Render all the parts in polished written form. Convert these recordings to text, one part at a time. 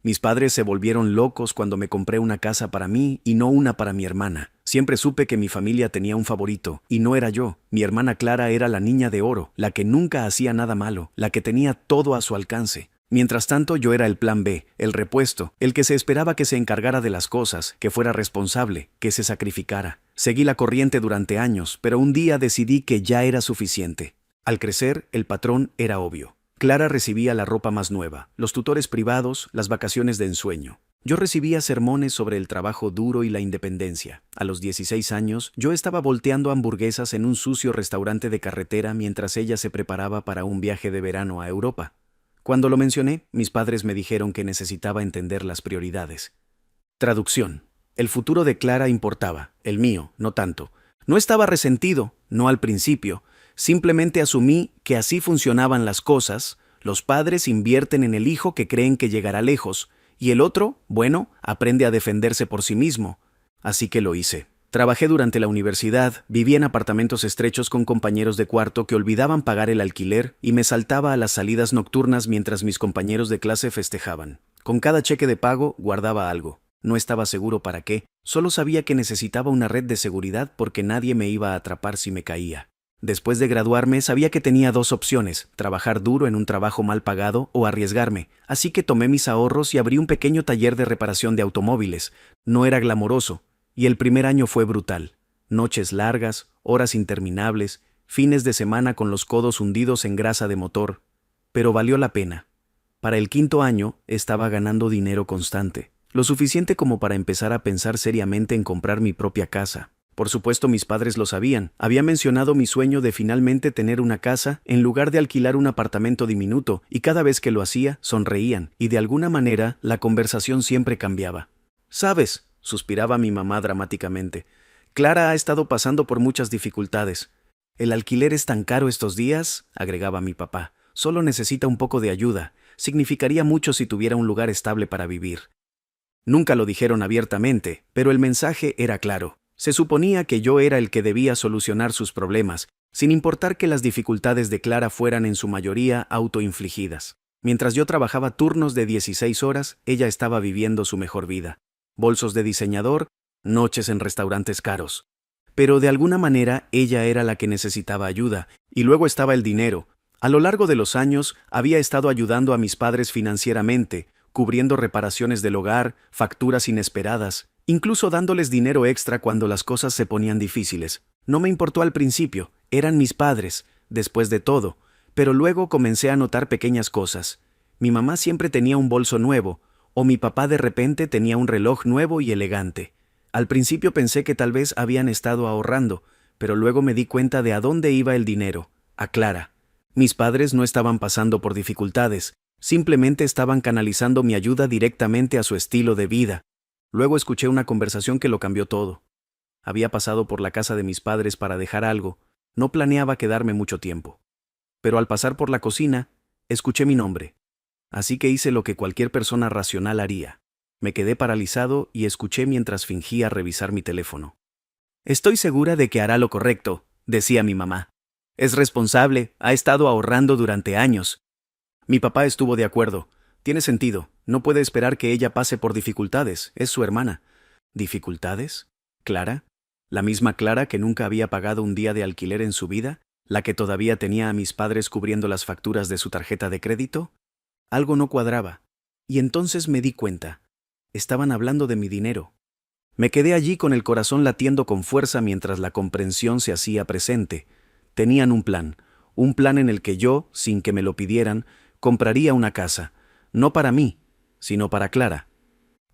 Mis padres se volvieron locos cuando me compré una casa para mí y no una para mi hermana. Siempre supe que mi familia tenía un favorito, y no era yo. Mi hermana Clara era la niña de oro, la que nunca hacía nada malo, la que tenía todo a su alcance. Mientras tanto, yo era el plan B, el repuesto, el que se esperaba que se encargara de las cosas, que fuera responsable, que se sacrificara. Seguí la corriente durante años, pero un día decidí que ya era suficiente. Al crecer, el patrón era obvio. Clara recibía la ropa más nueva, los tutores privados, las vacaciones de ensueño. Yo recibía sermones sobre el trabajo duro y la independencia. A los 16 años, yo estaba volteando hamburguesas en un sucio restaurante de carretera mientras ella se preparaba para un viaje de verano a Europa. Cuando lo mencioné, mis padres me dijeron que necesitaba entender las prioridades. Traducción. El futuro de Clara importaba, el mío, no tanto. No estaba resentido, no al principio. Simplemente asumí que así funcionaban las cosas. Los padres invierten en el hijo que creen que llegará lejos, y el otro, bueno, aprende a defenderse por sí mismo. Así que lo hice. Trabajé durante la universidad, viví en apartamentos estrechos con compañeros de cuarto que olvidaban pagar el alquiler y me saltaba a las salidas nocturnas mientras mis compañeros de clase festejaban. Con cada cheque de pago guardaba algo. No estaba seguro para qué, solo sabía que necesitaba una red de seguridad porque nadie me iba a atrapar si me caía. Después de graduarme, sabía que tenía dos opciones, trabajar duro en un trabajo mal pagado o arriesgarme, así que tomé mis ahorros y abrí un pequeño taller de reparación de automóviles. No era glamoroso, y el primer año fue brutal. Noches largas, horas interminables, fines de semana con los codos hundidos en grasa de motor. Pero valió la pena. Para el quinto año, estaba ganando dinero constante, lo suficiente como para empezar a pensar seriamente en comprar mi propia casa. Por supuesto, mis padres lo sabían. Había mencionado mi sueño de finalmente tener una casa en lugar de alquilar un apartamento diminuto, y cada vez que lo hacía, sonreían, y de alguna manera la conversación siempre cambiaba. «¿Sabes?», suspiraba mi mamá dramáticamente. «Clara ha estado pasando por muchas dificultades. El alquiler es tan caro estos días», agregaba mi papá. «Solo necesita un poco de ayuda. Significaría mucho si tuviera un lugar estable para vivir». Nunca lo dijeron abiertamente, pero el mensaje era claro. Se suponía que yo era el que debía solucionar sus problemas, sin importar que las dificultades de Clara fueran en su mayoría autoinfligidas. Mientras yo trabajaba turnos de 16 horas, ella estaba viviendo su mejor vida. Bolsos de diseñador, noches en restaurantes caros. Pero de alguna manera ella era la que necesitaba ayuda, y luego estaba el dinero. A lo largo de los años había estado ayudando a mis padres financieramente, cubriendo reparaciones del hogar, facturas inesperadas, incluso dándoles dinero extra cuando las cosas se ponían difíciles. No me importó al principio, eran mis padres, después de todo, pero luego comencé a notar pequeñas cosas. Mi mamá siempre tenía un bolso nuevo, o mi papá de repente tenía un reloj nuevo y elegante. Al principio pensé que tal vez habían estado ahorrando, pero luego me di cuenta de a dónde iba el dinero, a Clara. Mis padres no estaban pasando por dificultades, simplemente estaban canalizando mi ayuda directamente a su estilo de vida. Luego escuché una conversación que lo cambió todo. Había pasado por la casa de mis padres para dejar algo. No planeaba quedarme mucho tiempo. Pero al pasar por la cocina, escuché mi nombre. Así que hice lo que cualquier persona racional haría. Me quedé paralizado y escuché mientras fingía revisar mi teléfono. «Estoy segura de que hará lo correcto», decía mi mamá. «Es responsable, ha estado ahorrando durante años». Mi papá estuvo de acuerdo. «Tiene sentido. No puede esperar que ella pase por dificultades. Es su hermana». ¿Dificultades? ¿Clara? ¿La misma Clara que nunca había pagado un día de alquiler en su vida? ¿La que todavía tenía a mis padres cubriendo las facturas de su tarjeta de crédito? Algo no cuadraba. Y entonces me di cuenta. Estaban hablando de mi dinero. Me quedé allí con el corazón latiendo con fuerza mientras la comprensión se hacía presente. Tenían un plan en el que yo, sin que me lo pidieran, compraría una casa. No para mí, sino para Clara.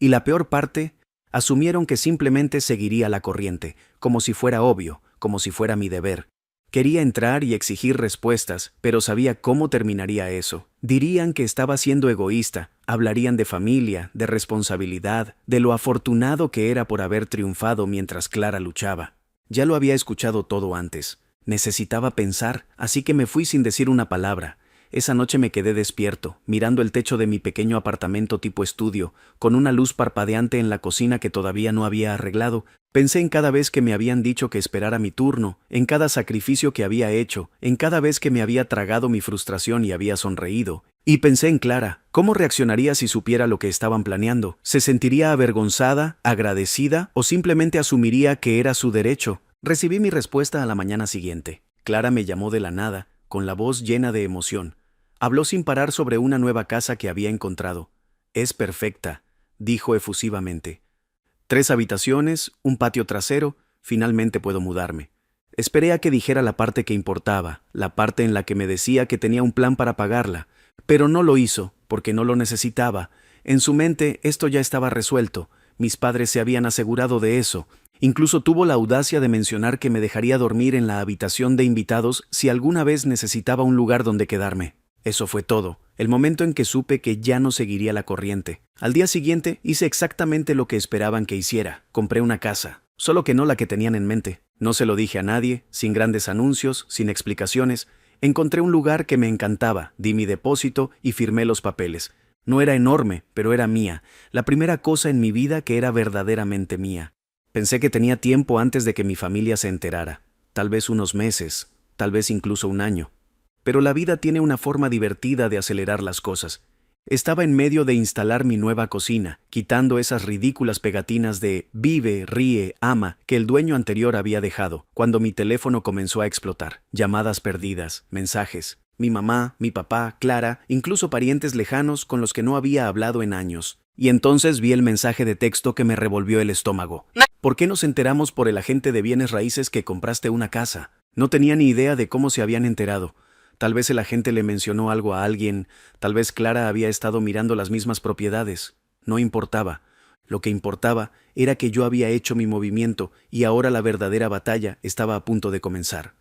Y la peor parte, asumieron que simplemente seguiría la corriente, como si fuera obvio, como si fuera mi deber. Quería entrar y exigir respuestas, pero sabía cómo terminaría eso. Dirían que estaba siendo egoísta, hablarían de familia, de responsabilidad, de lo afortunado que era por haber triunfado mientras Clara luchaba. Ya lo había escuchado todo antes. Necesitaba pensar, así que me fui sin decir una palabra. Esa noche me quedé despierto, mirando el techo de mi pequeño apartamento tipo estudio, con una luz parpadeante en la cocina que todavía no había arreglado. Pensé en cada vez que me habían dicho que esperara mi turno, en cada sacrificio que había hecho, en cada vez que me había tragado mi frustración y había sonreído, Y pensé en Clara. ¿Cómo reaccionaría si supiera lo que estaban planeando? ¿Se sentiría avergonzada, agradecida o simplemente asumiría que era su derecho? Recibí mi respuesta a la mañana siguiente. Clara me llamó de la nada, con la voz llena de emoción. Habló sin parar sobre una nueva casa que había encontrado. «Es perfecta», dijo efusivamente. 3 habitaciones, un patio trasero, finalmente puedo mudarme. Esperé a que dijera la parte que importaba, la parte en la que me decía que tenía un plan para pagarla, pero no lo hizo, porque no lo necesitaba. En su mente esto ya estaba resuelto, mis padres se habían asegurado de eso. Incluso tuvo la audacia de mencionar que me dejaría dormir en la habitación de invitados si alguna vez necesitaba un lugar donde quedarme. Eso fue todo, el momento en que supe que ya no seguiría la corriente. Al día siguiente hice exactamente lo que esperaban que hiciera. Compré una casa, solo que no la que tenían en mente. No se lo dije a nadie, sin grandes anuncios, sin explicaciones. Encontré un lugar que me encantaba, di mi depósito y firmé los papeles. No era enorme, pero era mía, la primera cosa en mi vida que era verdaderamente mía. Pensé que tenía tiempo antes de que mi familia se enterara, tal vez unos meses, tal vez incluso un año. Pero la vida tiene una forma divertida de acelerar las cosas. Estaba en medio de instalar mi nueva cocina, quitando esas ridículas pegatinas de «vive, ríe, ama» que el dueño anterior había dejado, cuando mi teléfono comenzó a explotar. Llamadas perdidas, mensajes. Mi mamá, mi papá, Clara, incluso parientes lejanos con los que no había hablado en años. Y entonces vi el mensaje de texto que me revolvió el estómago. «¿Por qué nos enteramos por el agente de bienes raíces que compraste una casa?» No tenía ni idea de cómo se habían enterado. Tal vez el agente le mencionó algo a alguien, tal vez Clara había estado mirando las mismas propiedades. No importaba. Lo que importaba era que yo había hecho mi movimiento y ahora la verdadera batalla estaba a punto de comenzar.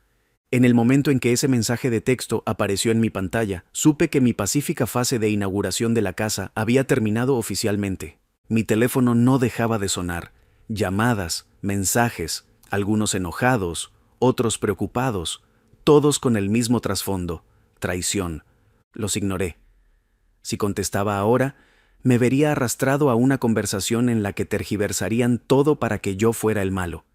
En el momento en que ese mensaje de texto apareció en mi pantalla, supe que mi pacífica fase de inauguración de la casa había terminado oficialmente. Mi teléfono no dejaba de sonar. Llamadas, mensajes, algunos enojados, otros preocupados, todos con el mismo trasfondo, traición. Los ignoré. Si contestaba ahora, me vería arrastrado a una conversación en la que tergiversarían todo para que yo fuera el malo.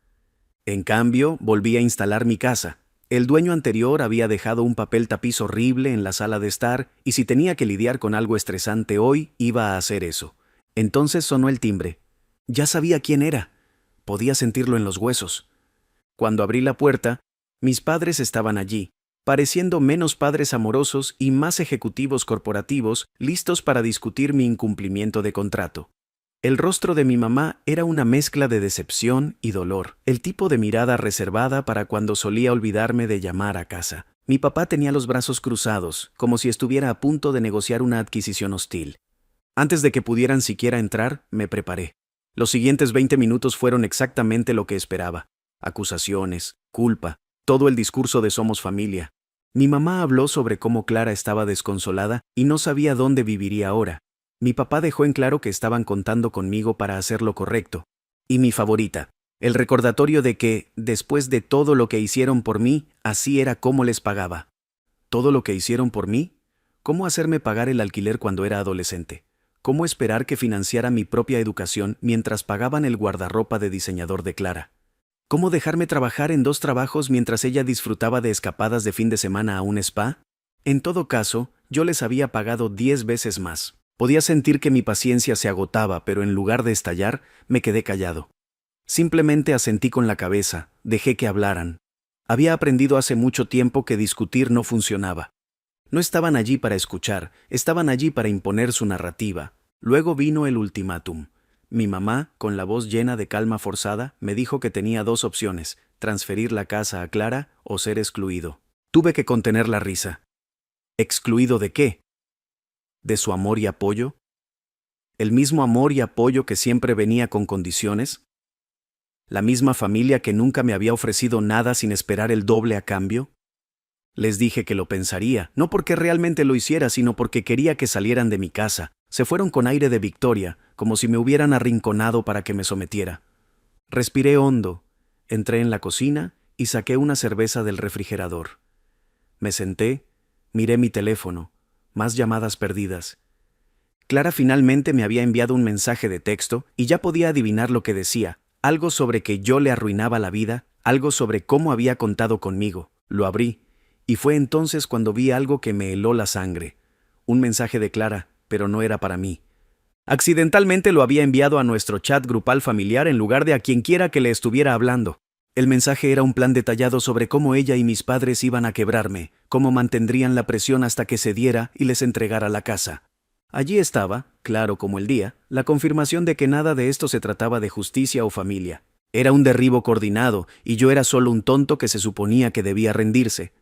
En cambio, volví a instalar mi casa. El dueño anterior había dejado un papel tapiz horrible en la sala de estar, y si tenía que lidiar con algo estresante hoy, iba a hacer eso. Entonces sonó el timbre. Ya sabía quién era. Podía sentirlo en los huesos. Cuando abrí la puerta, mis padres estaban allí, pareciendo menos padres amorosos y más ejecutivos corporativos, listos para discutir mi incumplimiento de contrato. El rostro de mi mamá era una mezcla de decepción y dolor, el tipo de mirada reservada para cuando solía olvidarme de llamar a casa. Mi papá tenía los brazos cruzados, como si estuviera a punto de negociar una adquisición hostil. Antes de que pudieran siquiera entrar, me preparé. Los siguientes 20 minutos fueron exactamente lo que esperaba. Acusaciones, culpa, todo el discurso de somos familia. Mi mamá habló sobre cómo Clara estaba desconsolada y no sabía dónde viviría ahora. Mi papá dejó en claro que estaban contando conmigo para hacer lo correcto. Y mi favorita, el recordatorio de que, después de todo lo que hicieron por mí, así era como les pagaba. ¿Todo lo que hicieron por mí? ¿Cómo hacerme pagar el alquiler cuando era adolescente? ¿Cómo esperar que financiara mi propia educación mientras pagaban el guardarropa de diseñador de Clara? ¿Cómo dejarme trabajar en 2 trabajos mientras ella disfrutaba de escapadas de fin de semana a un spa? En todo caso, yo les había pagado 10 veces más. Podía sentir que mi paciencia se agotaba, pero en lugar de estallar, me quedé callado. Simplemente asentí con la cabeza, dejé que hablaran. Había aprendido hace mucho tiempo que discutir no funcionaba. No estaban allí para escuchar, estaban allí para imponer su narrativa. Luego vino el ultimátum. Mi mamá, con la voz llena de calma forzada, me dijo que tenía 2 opciones, transferir la casa a Clara o ser excluido. Tuve que contener la risa. ¿Excluido de qué? ¿De su amor y apoyo? ¿El mismo amor y apoyo que siempre venía con condiciones? ¿La misma familia que nunca me había ofrecido nada sin esperar el doble a cambio? Les dije que lo pensaría, no porque realmente lo hiciera, sino porque quería que salieran de mi casa. Se fueron con aire de victoria, como si me hubieran arrinconado para que me sometiera. Respiré hondo, entré en la cocina y saqué una cerveza del refrigerador. Me senté, miré mi teléfono, más llamadas perdidas. Clara finalmente me había enviado un mensaje de texto y ya podía adivinar lo que decía, algo sobre que yo le arruinaba la vida, algo sobre cómo había contado conmigo. Lo abrí, y fue entonces cuando vi algo que me heló la sangre. un mensaje de Clara, pero no era para mí. Accidentalmente lo había enviado a nuestro chat grupal familiar en lugar de a quienquiera que le estuviera hablando. El mensaje era un plan detallado sobre cómo ella y mis padres iban a quebrarme, cómo mantendrían la presión hasta que cediera y les entregara la casa. Allí estaba, claro como el día, la confirmación de que nada de esto se trataba de justicia o familia. Era un derribo coordinado, y yo era solo un tonto que se suponía que debía rendirse.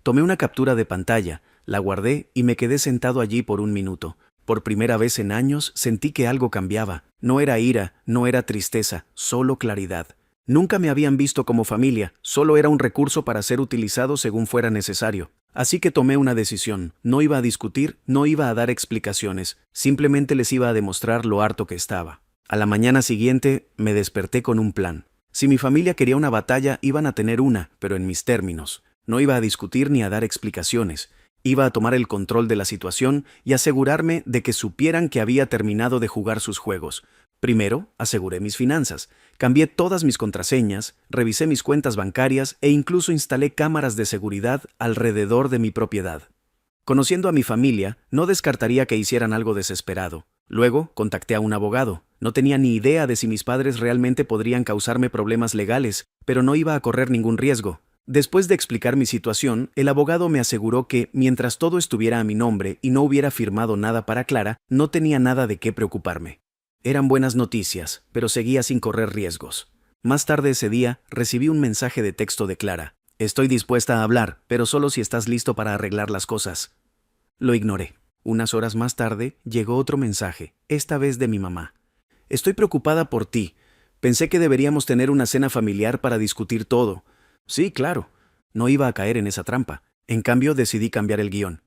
Tomé una captura de pantalla, la guardé y me quedé sentado allí por un minuto. Por primera vez en años sentí que algo cambiaba. No era ira, no era tristeza, solo claridad. Nunca me habían visto como familia, solo era un recurso para ser utilizado según fuera necesario. Así que tomé una decisión, no iba a discutir, no iba a dar explicaciones, simplemente les iba a demostrar lo harto que estaba. A la mañana siguiente me desperté con un plan. Si mi familia quería una batalla, iban a tener una, pero en mis términos. No iba a discutir ni a dar explicaciones. Iba a tomar el control de la situación y asegurarme de que supieran que había terminado de jugar sus juegos. Primero, aseguré mis finanzas. Cambié todas mis contraseñas, revisé mis cuentas bancarias e incluso instalé cámaras de seguridad alrededor de mi propiedad. Conociendo a mi familia, no descartaría que hicieran algo desesperado. Luego, contacté a un abogado. No tenía ni idea de si mis padres realmente podrían causarme problemas legales, pero no iba a correr ningún riesgo. Después de explicar mi situación, el abogado me aseguró que, mientras todo estuviera a mi nombre y no hubiera firmado nada para Clara, no tenía nada de qué preocuparme. Eran buenas noticias, pero seguía sin correr riesgos. Más tarde ese día, recibí un mensaje de texto de Clara. Estoy dispuesta a hablar, pero solo si estás listo para arreglar las cosas. Lo ignoré. Unas horas más tarde, llegó otro mensaje, esta vez de mi mamá. Estoy preocupada por ti. Pensé que deberíamos tener una cena familiar para discutir todo. Sí, claro. No iba a caer en esa trampa. En cambio, decidí cambiar el guión.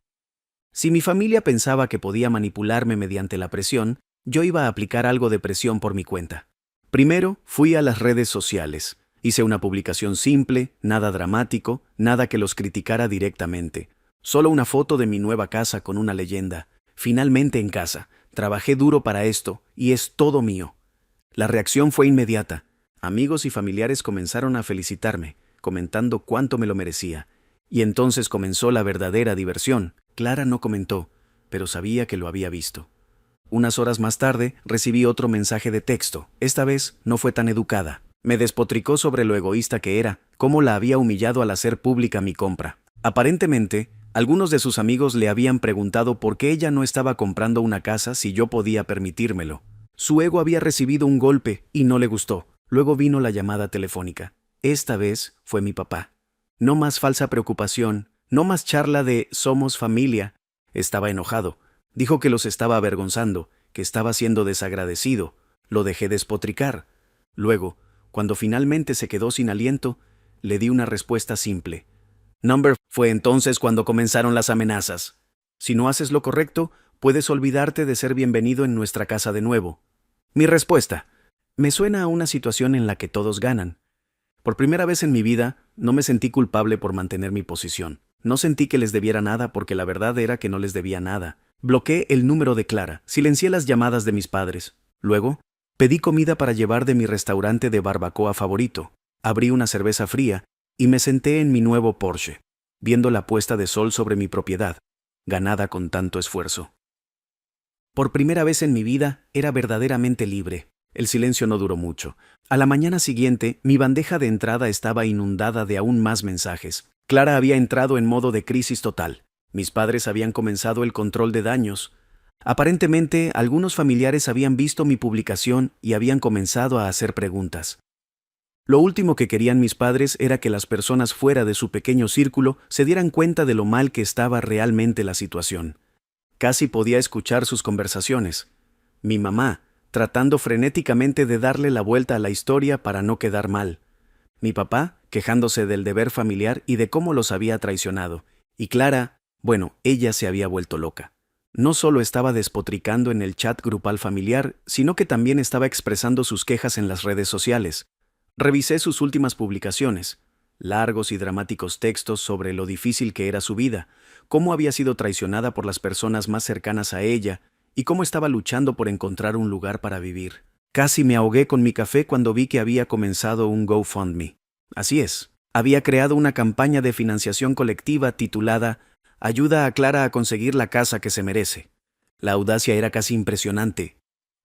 Si mi familia pensaba que podía manipularme mediante la presión, yo iba a aplicar algo de presión por mi cuenta. Primero, fui a las redes sociales. Hice una publicación simple, nada dramático, nada que los criticara directamente. Solo una foto de mi nueva casa con una leyenda. Finalmente en casa. Trabajé duro para esto, y es todo mío. La reacción fue inmediata. Amigos y familiares comenzaron a felicitarme, comentando cuánto me lo merecía. Y entonces comenzó la verdadera diversión. Clara no comentó, pero sabía que lo había visto. Unas horas más tarde, recibí otro mensaje de texto. Esta vez no fue tan educada. Me despotricó sobre lo egoísta que era, cómo la había humillado al hacer pública mi compra. Aparentemente, algunos de sus amigos le habían preguntado por qué ella no estaba comprando una casa si yo podía permitírmelo. Su ego había recibido un golpe y no le gustó. Luego vino la llamada telefónica. Esta vez fue mi papá. No más falsa preocupación, no más charla de «somos familia». Estaba enojado. Dijo que los estaba avergonzando, que estaba siendo desagradecido. Lo dejé despotricar. Luego, cuando finalmente se quedó sin aliento, le di una respuesta simple. Fue entonces cuando comenzaron las amenazas. Si no haces lo correcto, puedes olvidarte de ser bienvenido en nuestra casa de nuevo. Mi respuesta. Me suena a una situación en la que todos ganan. Por primera vez en mi vida, no me sentí culpable por mantener mi posición. No sentí que les debiera nada porque la verdad era que no les debía nada. Bloqueé el número de Clara, silencié las llamadas de mis padres. Luego, pedí comida para llevar de mi restaurante de barbacoa favorito. Abrí una cerveza fría y me senté en mi nuevo Porsche, viendo la puesta de sol sobre mi propiedad, ganada con tanto esfuerzo. Por primera vez en mi vida, era verdaderamente libre. El silencio no duró mucho. A la mañana siguiente, mi bandeja de entrada estaba inundada de aún más mensajes. Clara había entrado en modo de crisis total. Mis padres habían comenzado el control de daños. Aparentemente, algunos familiares habían visto mi publicación y habían comenzado a hacer preguntas. Lo último que querían mis padres era que las personas fuera de su pequeño círculo se dieran cuenta de lo mal que estaba realmente la situación. Casi podía escuchar sus conversaciones. Mi mamá, tratando frenéticamente de darle la vuelta a la historia para no quedar mal. Mi papá, quejándose del deber familiar y de cómo los había traicionado. Y Clara, bueno, ella se había vuelto loca. No solo estaba despotricando en el chat grupal familiar, sino que también estaba expresando sus quejas en las redes sociales. Revisé sus últimas publicaciones, largos y dramáticos textos sobre lo difícil que era su vida, cómo había sido traicionada por las personas más cercanas a ella y cómo estaba luchando por encontrar un lugar para vivir. Casi me ahogué con mi café cuando vi que había comenzado un GoFundMe. Así es, había creado una campaña de financiación colectiva titulada Ayuda a Clara a conseguir la casa que se merece. La audacia era casi impresionante.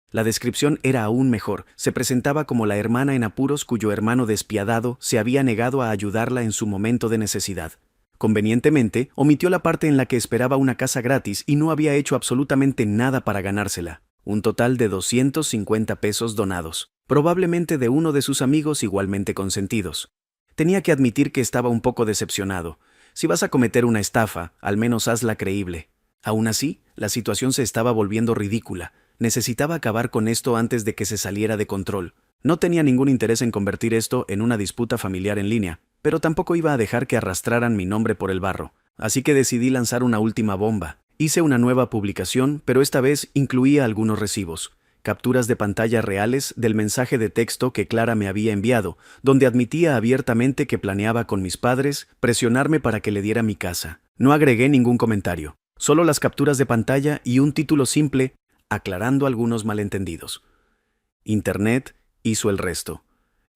La descripción era aún mejor. Se presentaba como la hermana en apuros cuyo hermano despiadado se había negado a ayudarla en su momento de necesidad. Convenientemente, omitió la parte en la que esperaba una casa gratis y no había hecho absolutamente nada para ganársela. Un total de 250 pesos donados, probablemente de uno de sus amigos igualmente consentidos. Tenía que admitir que estaba un poco decepcionado. Si vas a cometer una estafa, al menos hazla creíble. Aún así, la situación se estaba volviendo ridícula. Necesitaba acabar con esto antes de que se saliera de control. No tenía ningún interés en convertir esto en una disputa familiar en línea, pero tampoco iba a dejar que arrastraran mi nombre por el barro. Así que decidí lanzar una última bomba. Hice una nueva publicación, pero esta vez incluía algunos recibos. Capturas de pantalla reales del mensaje de texto que Clara me había enviado, donde admitía abiertamente que planeaba con mis padres presionarme para que le diera mi casa. No agregué ningún comentario, solo las capturas de pantalla y un título simple, aclarando algunos malentendidos. Internet hizo el resto.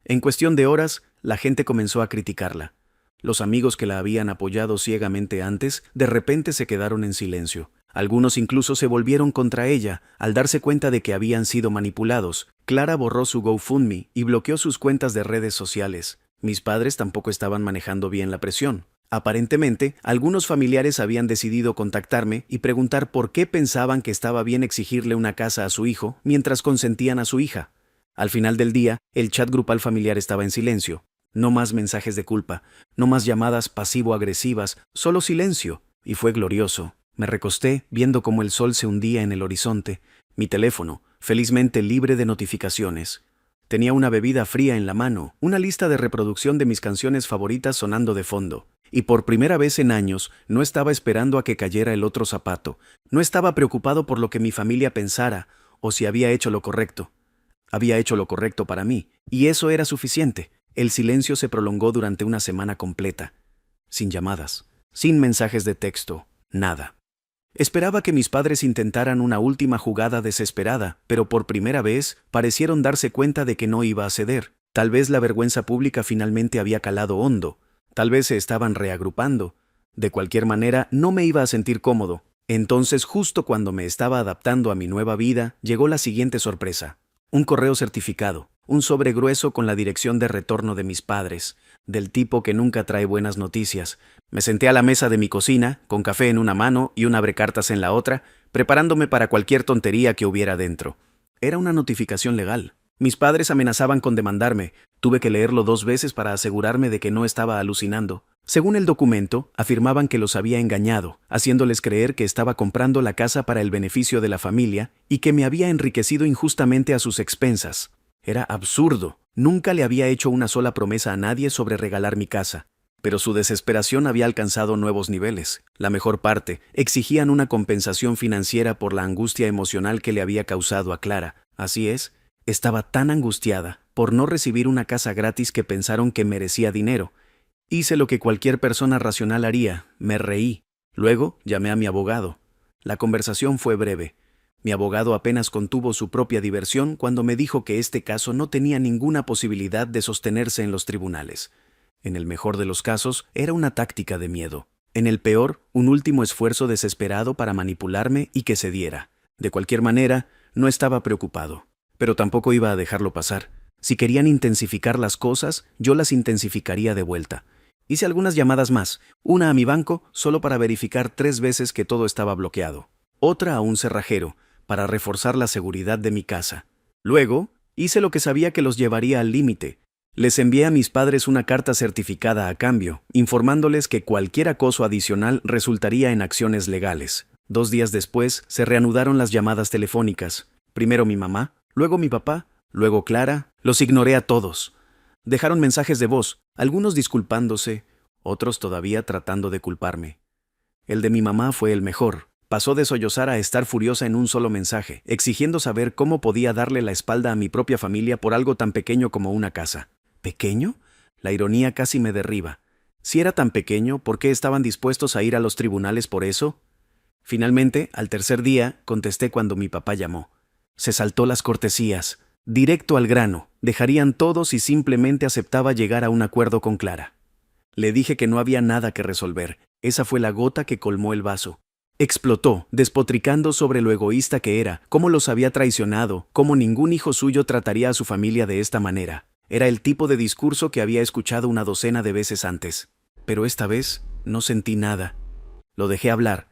En cuestión de horas, la gente comenzó a criticarla. Los amigos que la habían apoyado ciegamente antes, de repente se quedaron en silencio. Algunos incluso se volvieron contra ella, al darse cuenta de que habían sido manipulados. Clara borró su GoFundMe y bloqueó sus cuentas de redes sociales. Mis padres tampoco estaban manejando bien la presión. Aparentemente, algunos familiares habían decidido contactarme y preguntar por qué pensaban que estaba bien exigirle una casa a su hijo mientras consentían a su hija. Al final del día, el chat grupal familiar estaba en silencio. No más mensajes de culpa, no más llamadas pasivo-agresivas, solo silencio. Y fue glorioso. Me recosté viendo cómo el sol se hundía en el horizonte. Mi teléfono, felizmente libre de notificaciones. Tenía una bebida fría en la mano, una lista de reproducción de mis canciones favoritas sonando de fondo. Y por primera vez en años no estaba esperando a que cayera el otro zapato. No estaba preocupado por lo que mi familia pensara o si había hecho lo correcto. Había hecho lo correcto para mí, y eso era suficiente. El silencio se prolongó durante una semana completa. Sin llamadas, sin mensajes de texto, nada. Esperaba que mis padres intentaran una última jugada desesperada, pero por primera vez parecieron darse cuenta de que no iba a ceder. Tal vez la vergüenza pública finalmente había calado hondo. Tal vez se estaban reagrupando. De cualquier manera, no me iba a sentir cómodo. Entonces, justo cuando me estaba adaptando a mi nueva vida, llegó la siguiente sorpresa. Un correo certificado, un sobre grueso con la dirección de retorno de mis padres, del tipo que nunca trae buenas noticias. Me senté a la mesa de mi cocina, con café en una mano y un abrecartas en la otra, preparándome para cualquier tontería que hubiera dentro. Era una notificación legal. Mis padres amenazaban con demandarme. Tuve que leerlo 2 veces para asegurarme de que no estaba alucinando. Según el documento, afirmaban que los había engañado, haciéndoles creer que estaba comprando la casa para el beneficio de la familia y que me había enriquecido injustamente a sus expensas. Era absurdo. Nunca le había hecho una sola promesa a nadie sobre regalar mi casa. Pero su desesperación había alcanzado nuevos niveles. La mejor parte, exigían una compensación financiera por la angustia emocional que le había causado a Clara. Así es, estaba tan angustiada por no recibir una casa gratis que pensaron que merecía dinero. Hice lo que cualquier persona racional haría, me reí. Luego llamé a mi abogado. La conversación fue breve. Mi abogado apenas contuvo su propia diversión cuando me dijo que este caso no tenía ninguna posibilidad de sostenerse en los tribunales. En el mejor de los casos, era una táctica de miedo. En el peor, un último esfuerzo desesperado para manipularme y que cediera. De cualquier manera, no estaba preocupado. Pero tampoco iba a dejarlo pasar. Si querían intensificar las cosas, yo las intensificaría de vuelta. Hice algunas llamadas más, una a mi banco solo para verificar 3 veces que todo estaba bloqueado, otra a un cerrajero, para reforzar la seguridad de mi casa. Luego, hice lo que sabía que los llevaría al límite. Les envié a mis padres una carta certificada a cambio, informándoles que cualquier acoso adicional resultaría en acciones legales. 2 días después, se reanudaron las llamadas telefónicas. Primero mi mamá, luego mi papá, luego Clara. Los ignoré a todos. Dejaron mensajes de voz, algunos disculpándose, otros todavía tratando de culparme. El de mi mamá fue el mejor. Pasó de sollozar a estar furiosa en un solo mensaje, exigiendo saber cómo podía darle la espalda a mi propia familia por algo tan pequeño como una casa. ¿Pequeño? La ironía casi me derriba. Si era tan pequeño, ¿por qué estaban dispuestos a ir a los tribunales por eso? Finalmente, al tercer día, contesté cuando mi papá llamó. Se saltó las cortesías. Directo al grano, dejarían todo si simplemente aceptaba llegar a un acuerdo con Clara. Le dije que no había nada que resolver. Esa fue la gota que colmó el vaso. Explotó, despotricando sobre lo egoísta que era, cómo los había traicionado, cómo ningún hijo suyo trataría a su familia de esta manera. Era el tipo de discurso que había escuchado una docena de veces antes. Pero esta vez no sentí nada. Lo dejé hablar.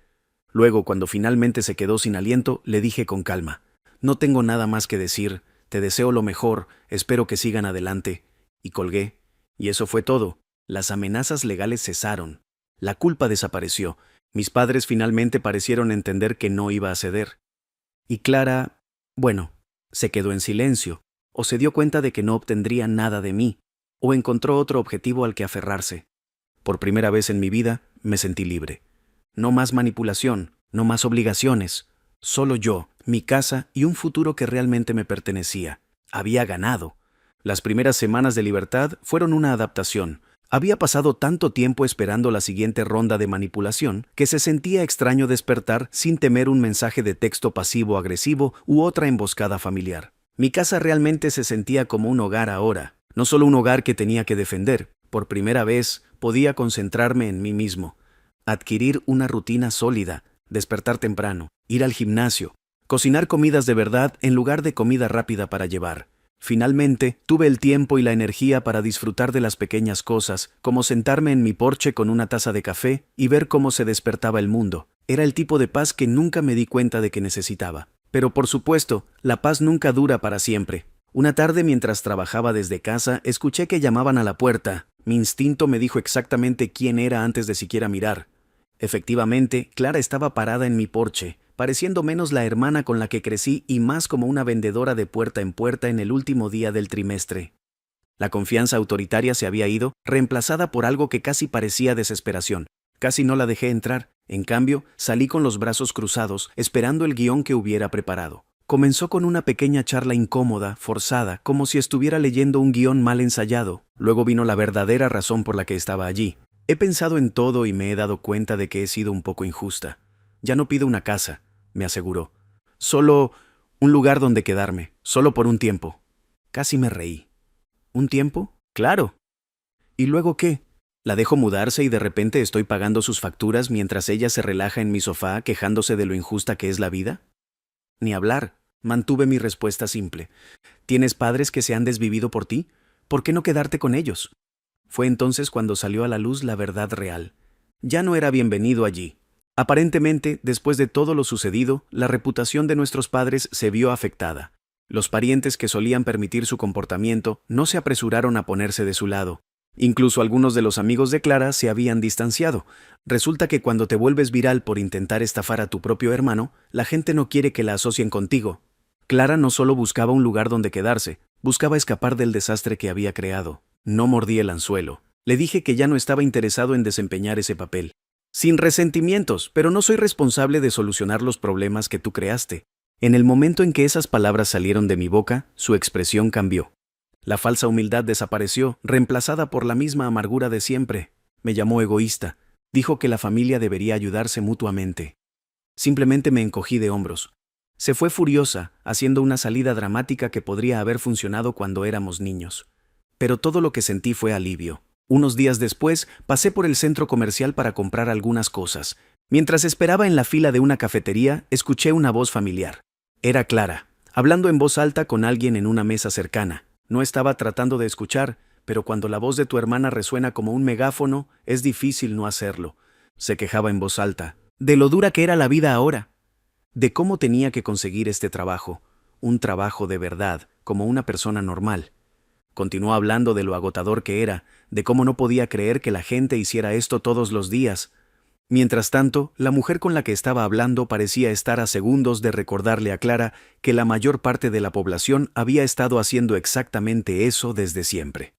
Luego, cuando finalmente se quedó sin aliento, le dije con calma: «No tengo nada más que decir, te deseo lo mejor, espero que sigan adelante». Y colgué. Y eso fue todo. Las amenazas legales cesaron. La culpa desapareció. Mis padres finalmente parecieron entender que no iba a ceder. Y Clara, bueno, se quedó en silencio, o se dio cuenta de que no obtendría nada de mí, o encontró otro objetivo al que aferrarse. Por primera vez en mi vida me sentí libre. No más manipulación, no más obligaciones. Solo yo, mi casa y un futuro que realmente me pertenecía. Había ganado. Las primeras semanas de libertad fueron una adaptación. Había pasado tanto tiempo esperando la siguiente ronda de manipulación que se sentía extraño despertar sin temer un mensaje de texto pasivo-agresivo u otra emboscada familiar. Mi casa realmente se sentía como un hogar ahora, no solo un hogar que tenía que defender. Por primera vez podía concentrarme en mí mismo, adquirir una rutina sólida, despertar temprano, ir al gimnasio, cocinar comidas de verdad en lugar de comida rápida para llevar. Finalmente, tuve el tiempo y la energía para disfrutar de las pequeñas cosas, como sentarme en mi porche con una taza de café y ver cómo se despertaba el mundo. Era el tipo de paz que nunca me di cuenta de que necesitaba. Pero por supuesto, la paz nunca dura para siempre. Una tarde, mientras trabajaba desde casa, escuché que llamaban a la puerta. Mi instinto me dijo exactamente quién era antes de siquiera mirar. Efectivamente, Clara estaba parada en mi porche, pareciendo menos la hermana con la que crecí y más como una vendedora de puerta en puerta en el último día del trimestre. La confianza autoritaria se había ido, reemplazada por algo que casi parecía desesperación. Casi no la dejé entrar. En cambio, salí con los brazos cruzados, esperando el guión que hubiera preparado. Comenzó con una pequeña charla incómoda, forzada, como si estuviera leyendo un guión mal ensayado. Luego vino la verdadera razón por la que estaba allí. He pensado en todo y me he dado cuenta de que he sido un poco injusta. Ya no pido una casa, me aseguró. Solo un lugar donde quedarme, solo por un tiempo. Casi me reí. ¿Un tiempo? Claro. ¿Y luego qué? ¿La dejo mudarse y de repente estoy pagando sus facturas mientras ella se relaja en mi sofá quejándose de lo injusta que es la vida? Ni hablar. Mantuve mi respuesta simple. ¿Tienes padres que se han desvivido por ti? ¿Por qué no quedarte con ellos? Fue entonces cuando salió a la luz la verdad real. Ya no era bienvenido allí. Aparentemente, después de todo lo sucedido, la reputación de nuestros padres se vio afectada. Los parientes que solían permitir su comportamiento no se apresuraron a ponerse de su lado. Incluso algunos de los amigos de Clara se habían distanciado. Resulta que cuando te vuelves viral por intentar estafar a tu propio hermano, la gente no quiere que la asocien contigo. Clara no solo buscaba un lugar donde quedarse, buscaba escapar del desastre que había creado. No mordí el anzuelo. Le dije que ya no estaba interesado en desempeñar ese papel. Sin resentimientos, pero no soy responsable de solucionar los problemas que tú creaste. En el momento en que esas palabras salieron de mi boca, su expresión cambió. La falsa humildad desapareció, reemplazada por la misma amargura de siempre. Me llamó egoísta. Dijo que la familia debería ayudarse mutuamente. Simplemente me encogí de hombros. Se fue furiosa, haciendo una salida dramática que podría haber funcionado cuando éramos niños. Pero todo lo que sentí fue alivio. Unos días después, pasé por el centro comercial para comprar algunas cosas. Mientras esperaba en la fila de una cafetería, escuché una voz familiar. Era Clara, hablando en voz alta con alguien en una mesa cercana. No estaba tratando de escuchar, pero cuando la voz de tu hermana resuena como un megáfono, es difícil no hacerlo. Se quejaba en voz alta, de lo dura que era la vida ahora, de cómo tenía que conseguir este trabajo, un trabajo de verdad, como una persona normal. Continuó hablando de lo agotador que era, de cómo no podía creer que la gente hiciera esto todos los días. Mientras tanto, la mujer con la que estaba hablando parecía estar a segundos de recordarle a Clara que la mayor parte de la población había estado haciendo exactamente eso desde siempre.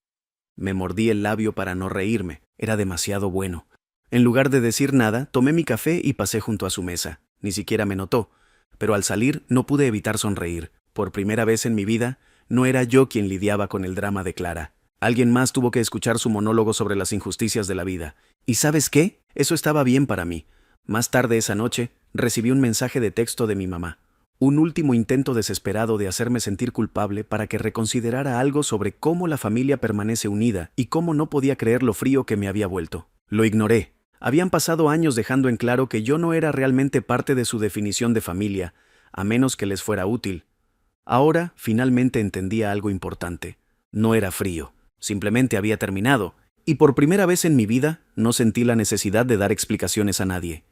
Me mordí el labio para no reírme, era demasiado bueno. En lugar de decir nada, tomé mi café y pasé junto a su mesa. Ni siquiera me notó, pero al salir no pude evitar sonreír. Por primera vez en mi vida, no era yo quien lidiaba con el drama de Clara. Alguien más tuvo que escuchar su monólogo sobre las injusticias de la vida. ¿Y sabes qué? Eso estaba bien para mí. Más tarde esa noche, recibí un mensaje de texto de mi mamá. Un último intento desesperado de hacerme sentir culpable para que reconsiderara algo sobre cómo la familia permanece unida y cómo no podía creer lo frío que me había vuelto. Lo ignoré. Habían pasado años dejando en claro que yo no era realmente parte de su definición de familia, a menos que les fuera útil. Ahora, finalmente entendía algo importante. No era frío. Simplemente había terminado. Y por primera vez en mi vida, no sentí la necesidad de dar explicaciones a nadie.